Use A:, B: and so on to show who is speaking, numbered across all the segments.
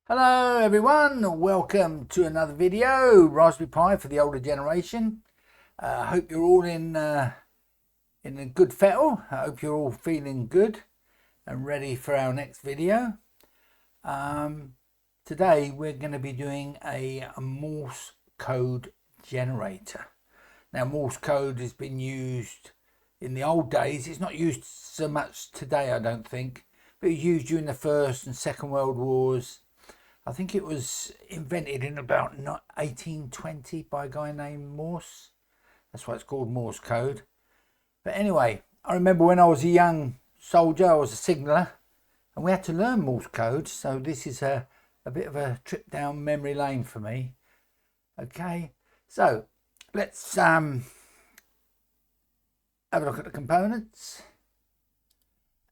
A: Hello everyone, welcome to another video, Raspberry Pi for the older generation. I hope you're all in a good fettle. I hope you're all feeling good and ready for our next video. Today we're going to be doing a Morse code generator. Now Morse code has been used in the old days. It's not used so much today, I don't think, but it was used during the First and Second World Wars. I think it was invented in about 1820 by a guy named Morse. That's why it's called Morse code. But anyway, I remember when I was a young soldier, I was a signaller, and we had to learn Morse code. So this is a bit of a trip down memory lane for me. Okay, so let's have a look at the components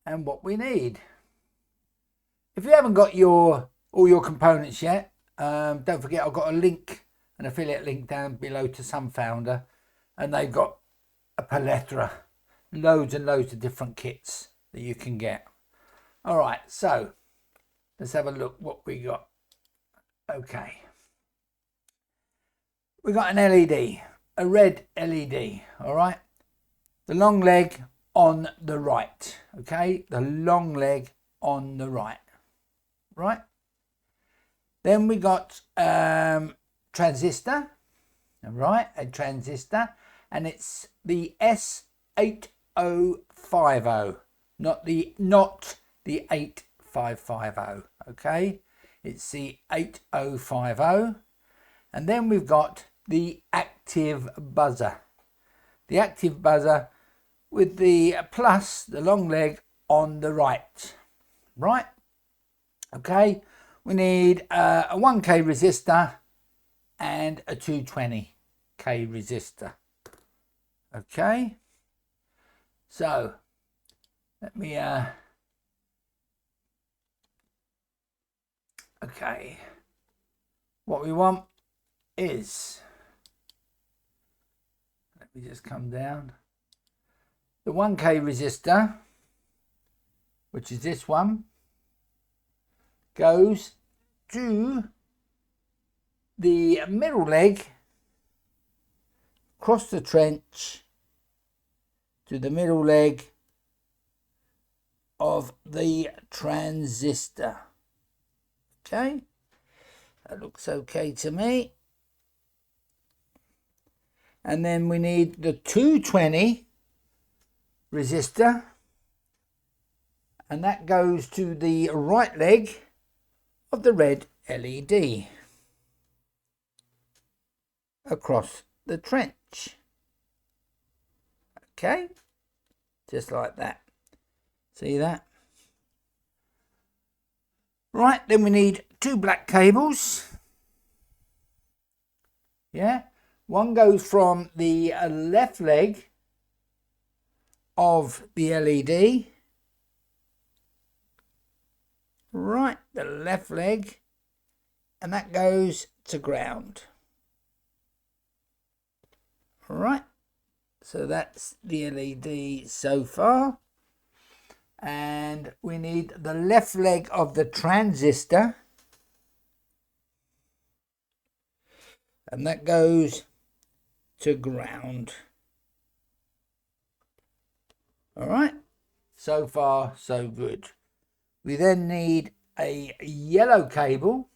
A: and what we need. If you haven't got all your components yet, don't forget I've got a link, an affiliate link down below to SunFounder, and they've got a plethora, loads and loads of different kits that you can get. All right, so let's have a look what we got. Okay, we got an LED, a red LED. All right, the long leg on the right. Okay, the long leg on the right. Right. Then we got transistor, right, a transistor, and it's the S8050, not the 8550, okay? It's the 8050. And then we've got the active buzzer. The active buzzer with the plus, the long leg on the right. Right? Okay. We need a 1K resistor and a 220K resistor. Okay, so let me okay, what we want is, let me just come down, the 1K resistor, which is this one, goes to the middle leg, across the trench to the middle leg of the transistor. Okay, that looks okay to me. And then we need the 220 resistor, and that goes to the right leg of the red LED across the trench. Okay, just like that. See that? Right, then we need two black cables. Yeah, one goes from the left leg of the LED, right, the left leg, and that goes to ground. All right, so that's the LED so far, and we need the left leg of the transistor, and that goes to ground. All right, so far so good. We then need a yellow cable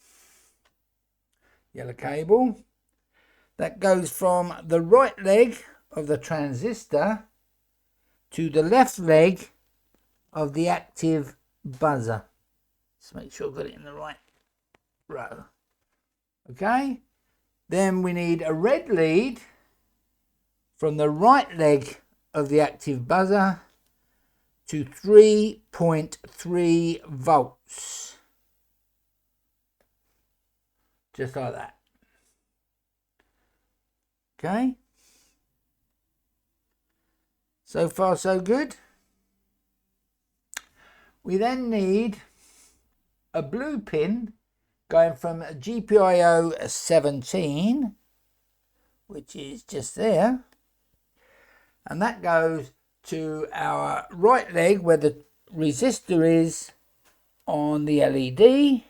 A: that goes from the right leg of the transistor to the left leg of the active buzzer. Let's make sure I've got it in the right row. Okay, then we need a red lead from the right leg of the active buzzer to 3.3 volts, just like that. Okay, so far so good. We then need a blue pin going from GPIO 17, which is just there, and that goes to our right leg where the resistor is on the LED,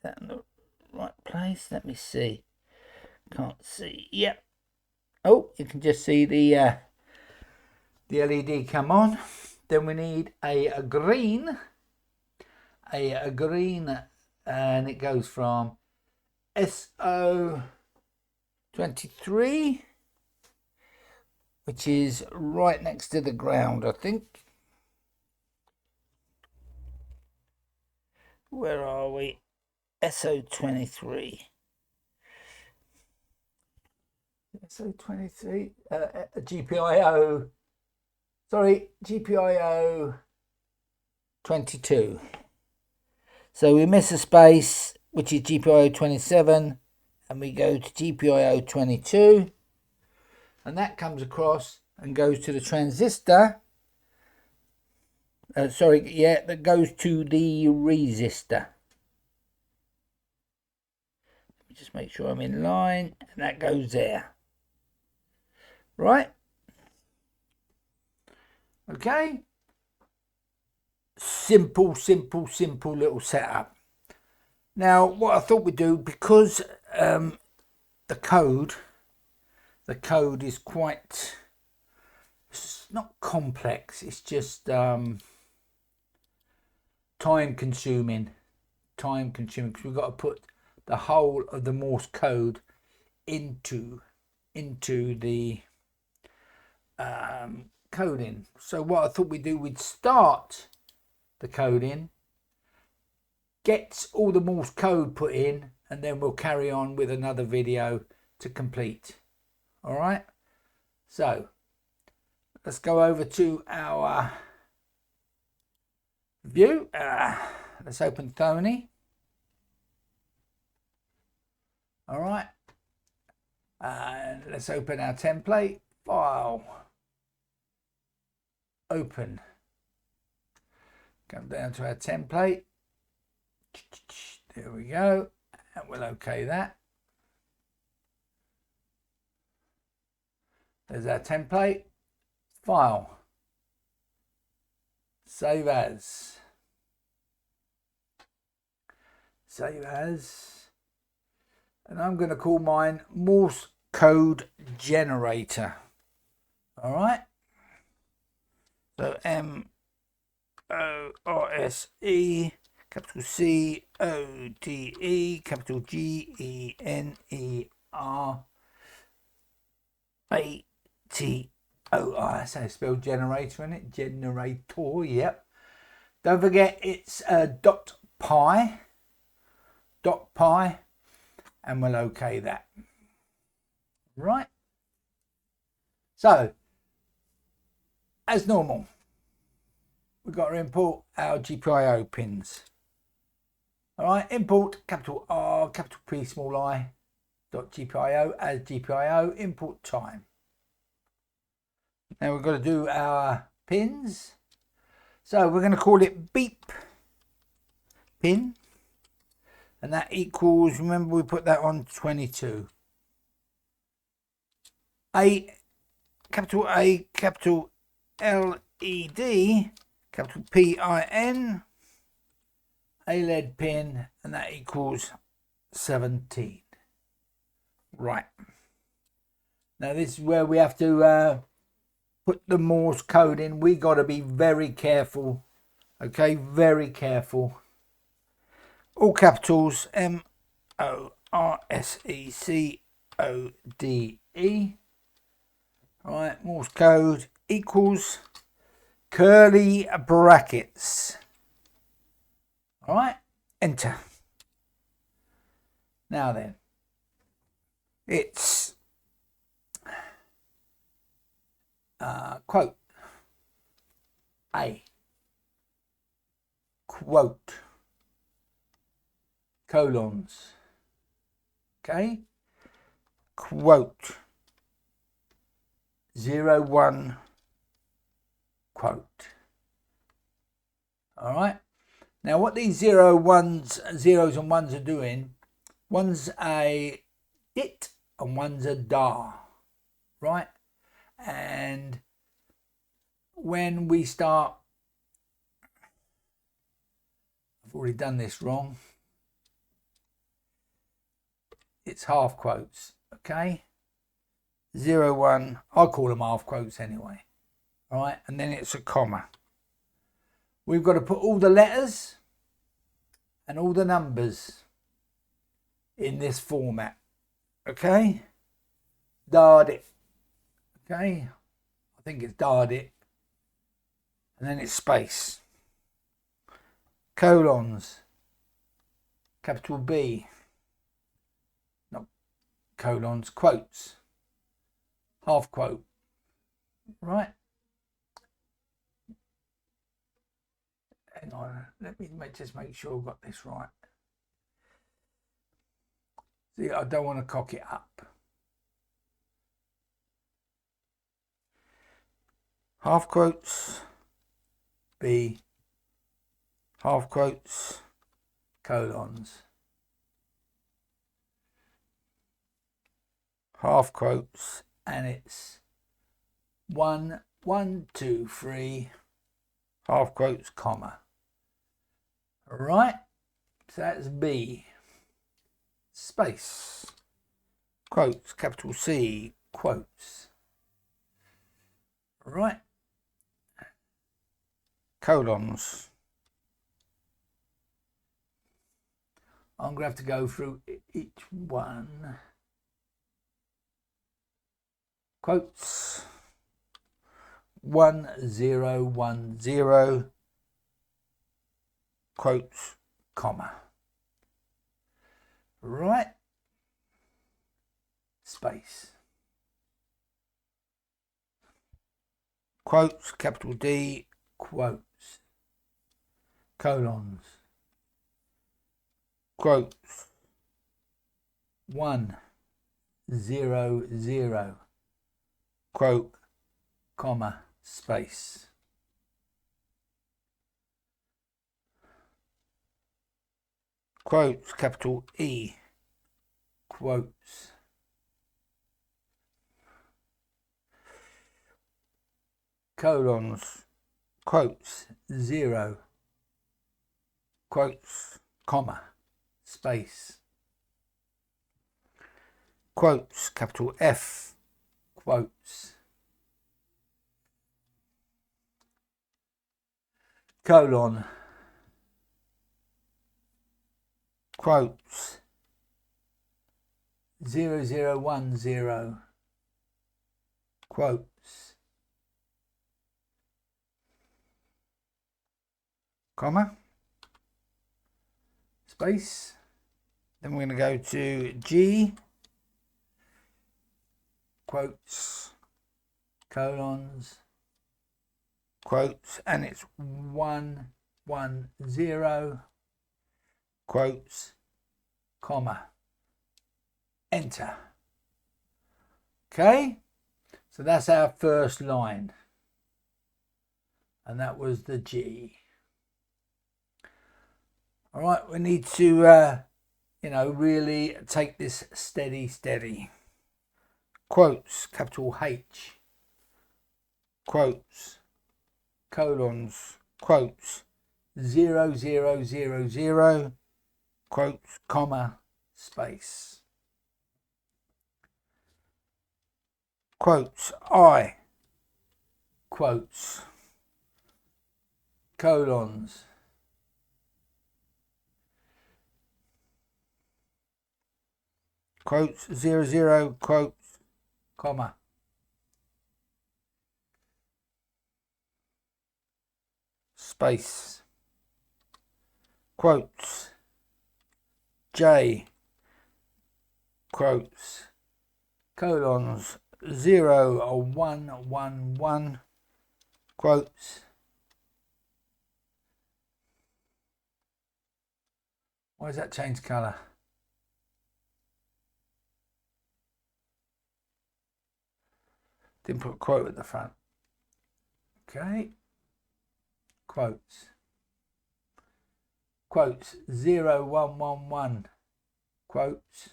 A: that in the right place? Let me see. Can't see. Yep. Oh, you can just see the LED come on. Then we need a green, and it goes from SO23, which is right next to the ground, I think. Where are we? SO23. SO23, GPIO. Sorry, GPIO 22. So we miss a space, which is GPIO 27, and we go to GPIO 22, and that comes across and goes to the transistor. That goes to the resistor. Let me just make sure I'm in line, and that goes there. Right? Okay. Simple little setup. Now, what I thought we'd do, because the code is quite, it's not complex, it's just time consuming, because we've got to put the whole of the Morse code into the coding. So what I thought we'd do, we'd start the coding, get all the Morse code put in, and then we'll carry on with another video to complete. All right, so let's go over to our view. Let's open Thony. All right, and let's open our template file. Open. Come down to our template. There we go, and we'll OK that. There's our template. File. Save as. Save as. And I'm going to call mine Morse code generator. All right. So MORSE, capital CODE, capital GENERATOR. That's how you spell generator, isn't it? Generator, yep. Don't forget it's .py, and we'll OK that. Right. So, as normal, we've got to import our GPIO pins. All right, import capital R, capital P, small I, .GPIO as GPIO, import time. Now we've got to do our pins. So we're going to call it beep pin. And that equals, remember we put that on 22. Capital A, capital LED, capital PIN, a lead pin, and that equals 17. Right. Now this is where we have to put the Morse code in. We got to be very careful. Okay, very careful. All capitals, MORSECODE. All right, Morse code equals curly brackets. All right, enter. Now then, it's quote A, quote, colons, okay, quote, 01, quote. All right. Now what these zeros and ones are doing, one's a dit and one's a da, right? And when we start, I've already done this wrong. it's half quotes, okay? 0, 1, I call them half quotes anyway, all right? And then it's a comma. We've got to put all the letters and all the numbers in this format, okay? Dard it, okay? I think it's dard it. And then it's space. Colons. Capital B. Not colons, quotes. Half quote. Right? Hang on. Let me just make sure I've got this right. See, I don't want to cock it up. Half quotes. B. Half quotes. Colons. Half quotes, and it's 1, 1, 2, 3, half quotes, comma. All right, so that's B. Space. Quotes, capital C, quotes. All right. Colons. I'm going to have to go through each one. Quotes. 1, 0, 1, 0. Quotes, comma. Right. Space. Quotes, capital D, quotes. Colons. Quotes. 1, 0, 0. Quote, comma, space. Quotes, capital E. Quotes. Colons. Quotes, 0. Quotes, comma, space. Quotes, capital F. Quotes. Colon. Quotes. 0, 0, 1, 0. Quotes. Comma. Space. Then we're going to go to G. Quotes. Colons. Quotes. And it's 1, 1, 0. Quotes. Comma. Enter. Okay. So that's our first line. And that was the G. All right, we need to, really take this steady. Quotes, capital H. Quotes. Colons. Quotes. 0, 0, 0, 0. Quotes, comma, space. Quotes, I. Quotes. Colons. Quotes, 0, 0, quotes, comma. Space. Quotes. J. Quotes. Colons. 0 or 1, 1, 1. Quotes. Why does that change colour? Didn't put a quote at the front. Okay. Quotes. Quotes. 0, 1, 1, 1. Quotes.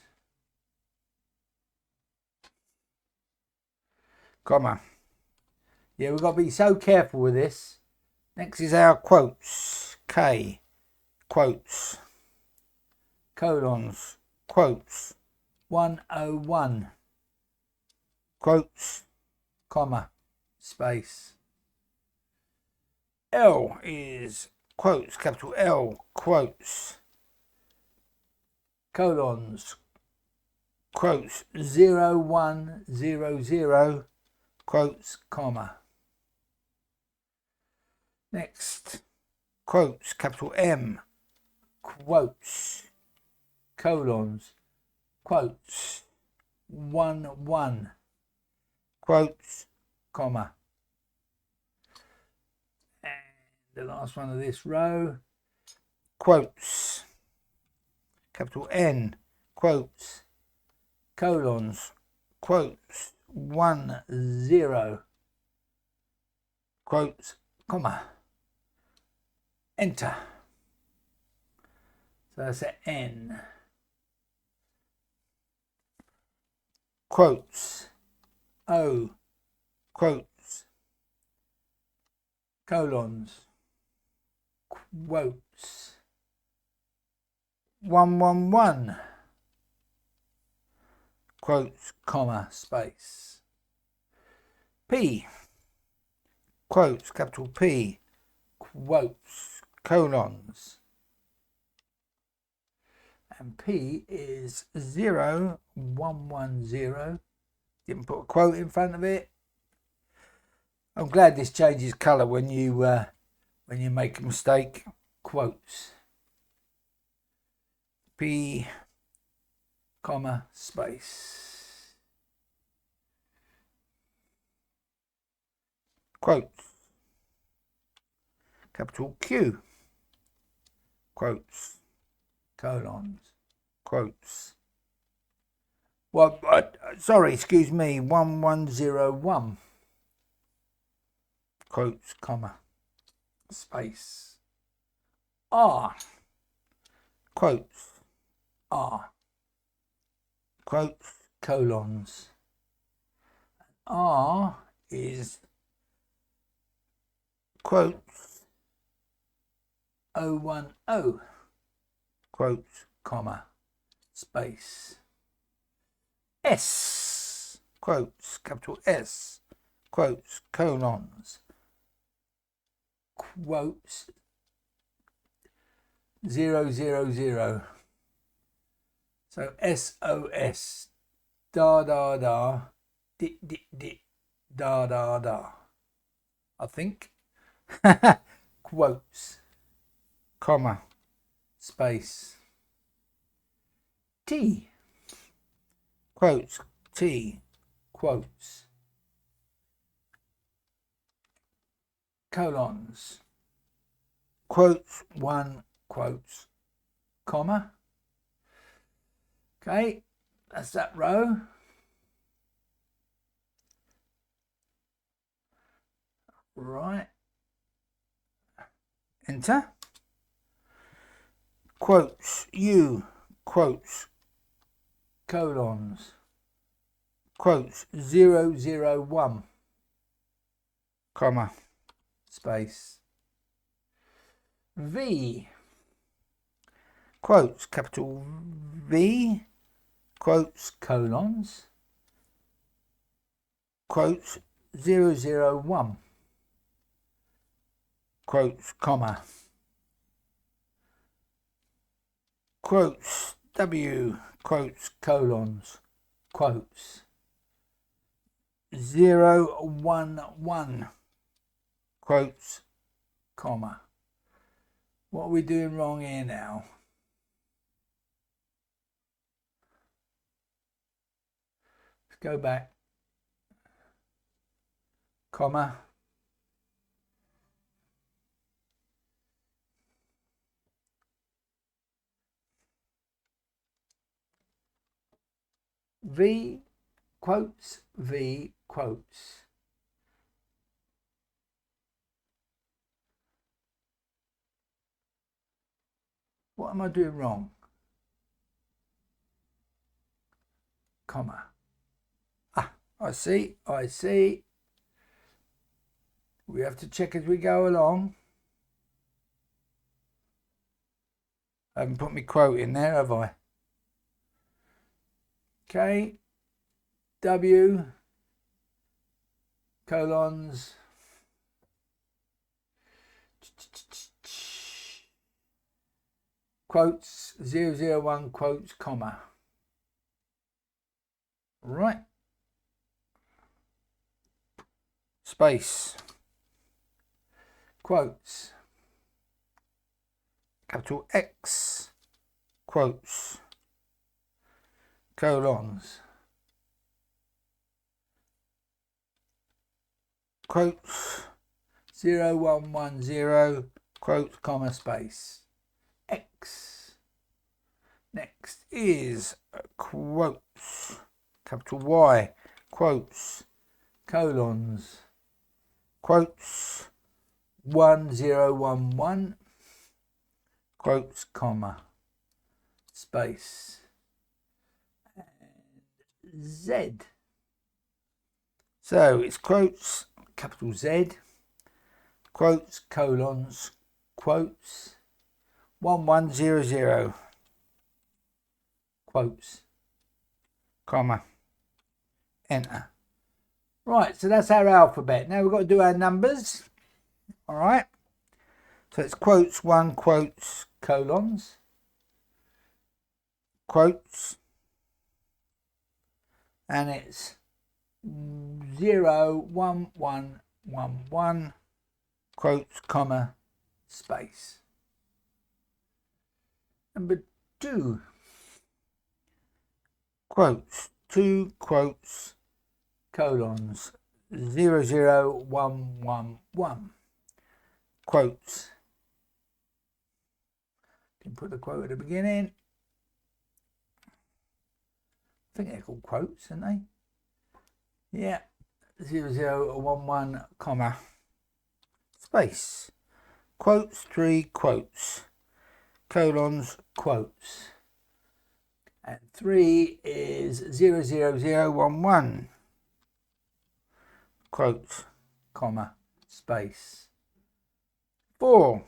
A: Comma. Yeah, we've got to be so careful with this. Next is our quotes. K. Quotes. Colons. Quotes. 101, quotes, comma, space. L is quotes, capital L, quotes, colons, quotes, 0100, quotes, comma. Next, quotes, capital M, quotes, colons, quotes, 11, quotes, comma. And the last one of this row, quotes, capital N, quotes, colons, quotes, 10, quotes, comma. Enter. So that's an N. Quotes, O, quotes, colons, quotes, 111, quotes, comma, space. P, quotes, capital P, quotes, colons. And P is 0110. Didn't put a quote in front of it. I'm glad this changes colour when you make a mistake. Quotes. P, comma, space. Quotes. Capital Q. Quotes. Colons. Quotes. Well, sorry, excuse me, 1101. Quotes, comma, space. R. Quotes. R. Quotes, colons. R is quotes, 010. Quotes, comma, space. S, quotes, capital S, quotes, colons, quotes, 000. So SOS, da da da, dit dit dit, da da da. I think. Quotes, comma, space. T, quotes, T, quotes, colons, quotes, 1, quotes, comma. Okay, that's that row. Right. Enter. Quotes, U, quotes, colons, quotes, 001, comma, space. V, quotes, capital V, quotes, colons, quotes, 001, quotes, comma. Quotes, W, quotes, colons, quotes, 011, quotes, comma. What are we doing wrong here now? Let's go back. Comma. V, quotes, V, quotes. What am I doing wrong? Comma. Ah, I see. We have to check as we go along. I haven't put my quote in there, have I? Okay, W, colons, quotes, 001 quotes, comma. Right. Space. Quotes. Capital X. Quotes. Colons. Quotes. 0110. Quotes, comma, space. X. Next is quotes. Capital Y. Quotes. Colons. Quotes. 1011. Quotes, comma, space. And Z. So it's quotes, capital Z, quotes, colons, quotes, 1100, quotes, comma, enter. Right, so that's our alphabet. Now we've got to do our numbers. All right. So it's quotes, 1, quotes, colons, quotes, and it's 01111 quotes, comma, space. Number 2, quotes, 2 quotes, colons, 00111 quotes. You can put the quote at the beginning. I think they're called quotes, aren't they? Yeah, 0011 comma, space. Quotes, 3 quotes, colons, quotes. And 3 is 00011 quotes, comma, space. 4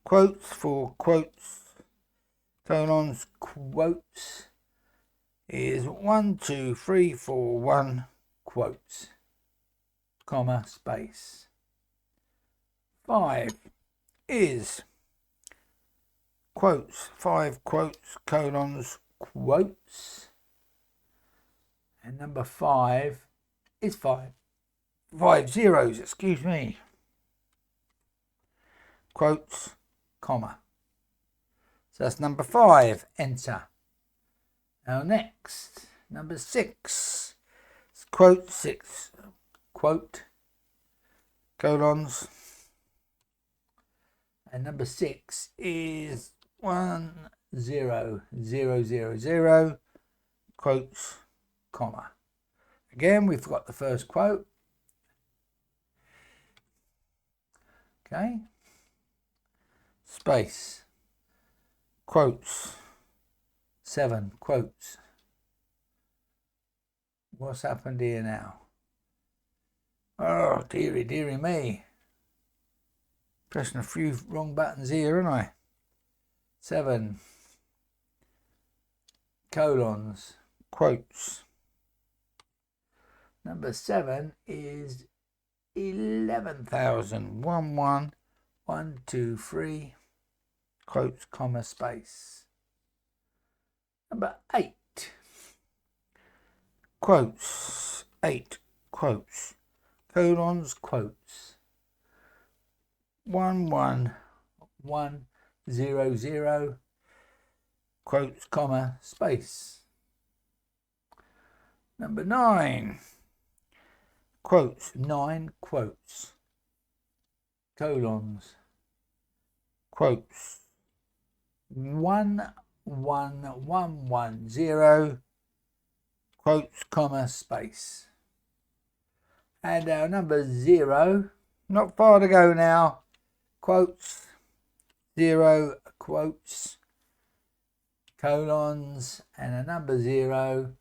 A: quotes, 4 quotes, colons, quotes is 12341 quotes, comma, space. 5 is quotes, 5 quotes, colons, quotes. And number 5 is 5 zeros, excuse me. Quotes, comma. So that's number 5, enter. Now next, number 6, it's quote, 6, quote, colons. And number 6 is 10000, quotes, comma. Again, we've got the first quote. Okay. Space. Quotes. 7 quotes. What's happened here now? Oh, dearie me. Pressing a few wrong buttons here, aren't I? 7 colons, quotes. Number 7 is 11,000. 11123 quotes, comma, space. Number 8 quotes, 8 quotes, colons, quotes. 11100 quotes, comma, space. Number 9 quotes, 9 quotes, colons, quotes. 11110 quotes, comma, space. And our number 0, not far to go now, quotes, 0 quotes, colons, and a number 0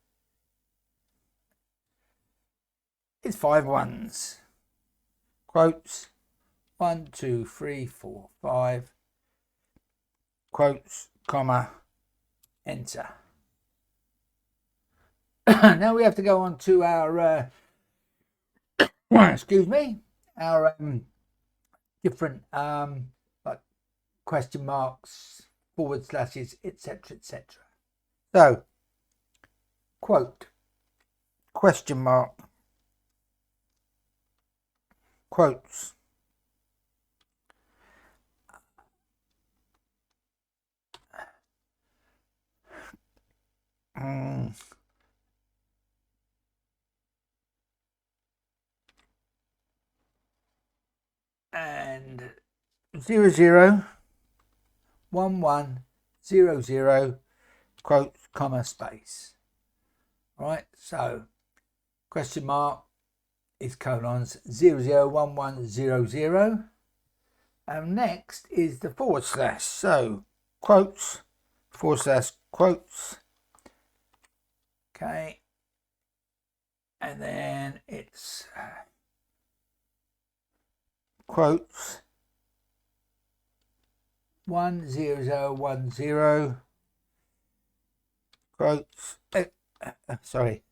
A: is 5 ones. Quotes, 1 2 3 4 5 quotes, comma, enter. Now we have to go on to our excuse me, our different like question marks, forward slashes, etc., etc. So, quote, question mark, quotes. And 001100 quotes, comma, space. All right, so question mark is colons 001100, and next is the forward slash. So quotes, forward slash, quotes. Okay, and then it's quotes 10010 quotes, sorry,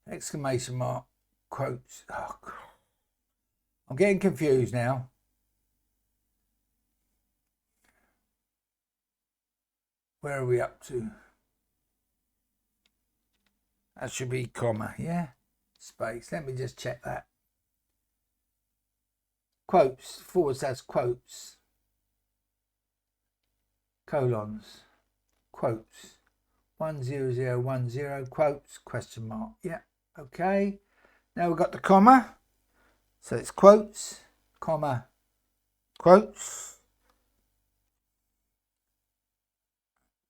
A: exclamation mark, quotes. Oh, I'm getting confused now. Where are we up to? That should be comma, yeah? Space. Let me just check that. Quotes, forward slash, quotes, colons, quotes, 10010 quotes, question mark. Yeah, okay. Now we've got the comma. So it's quotes, comma, quotes,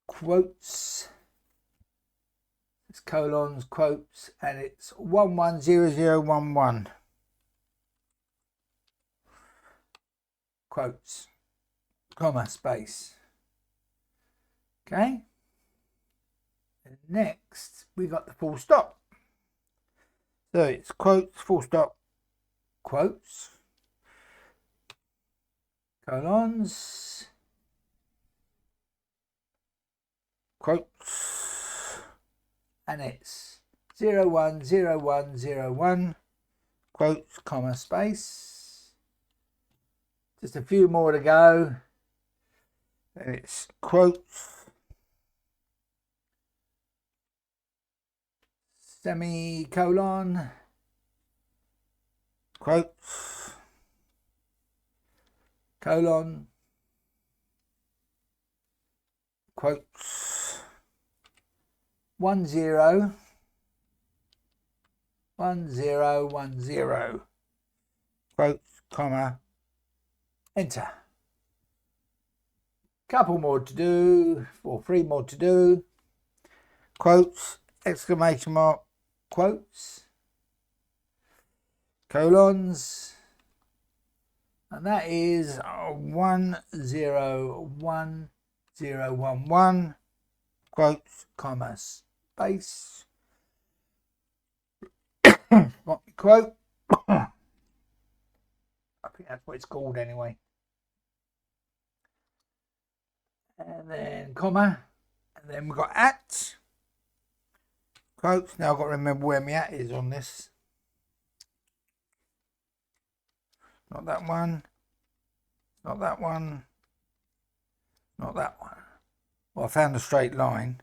A: quotes, it's colons, quotes, and it's 110011 quotes, comma, space. Okay, and next we got the full stop. So it's quotes, full stop, quotes, colons, quotes, and it's 010101 quotes, comma, space. Just a few more to go. And it's quotes, semicolon, quotes, colon, quotes, 1010 quotes, comma, enter. Couple more to do, or 3 more to do. Quotes, exclamation mark, quotes, colons, and that is 101011 quotes, comma, space. Quote. I think that's what it's called anyway. And then comma, and then we've got at, quotes. Now I've got to remember where my at is on this. Not that one, not that one, not that one. Well, I found a straight line.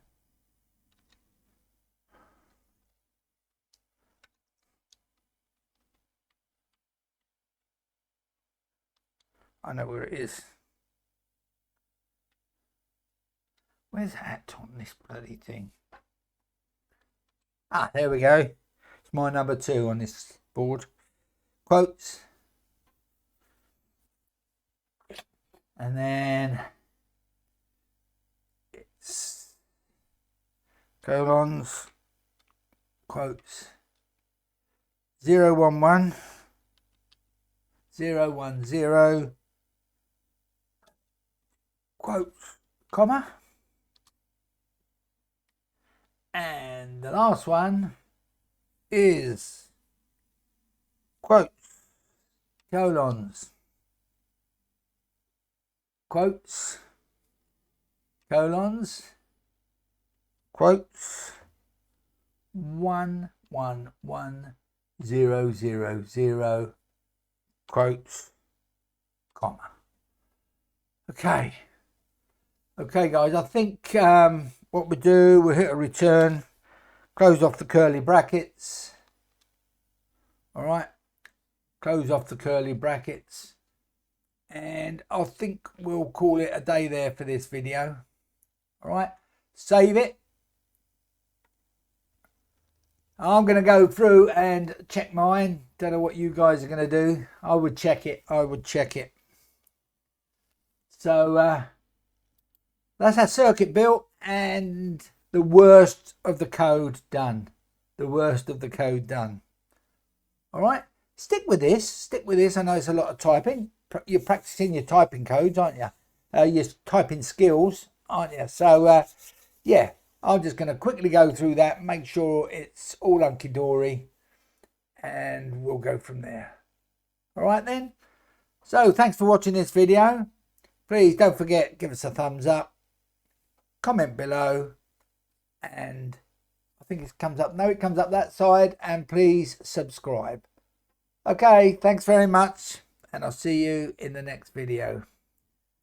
A: I know where it is. Where's at on this bloody thing? Ah, there we go. It's my number 2 on this board. Quotes. And then it's colons, quotes, 011, 010, quotes, comma. And the last one is quotes, colons, quotes, colons, quotes, 1111000 quotes, comma. Okay guys, I think what we do, we'll hit a return, close off the curly brackets. All right, close off the curly brackets, and I think we'll call it a day there for this video. All right, save it. I'm going to go through and check mine. Don't know what you guys are going to do. I would check it. So that's our circuit built, and the worst of the code done. All right, stick with this. I know it's a lot of typing. You're practicing your typing codes, aren't you? Your typing skills, aren't you? So yeah, I'm just going to quickly go through that, make sure it's all hunky-dory, and we'll go from there. All right then. So thanks for watching this video. Please don't forget, give us a thumbs up, comment below, and I think it comes up. No, it comes up that side. And please subscribe. Okay, thanks very much, and I'll see you in the next video.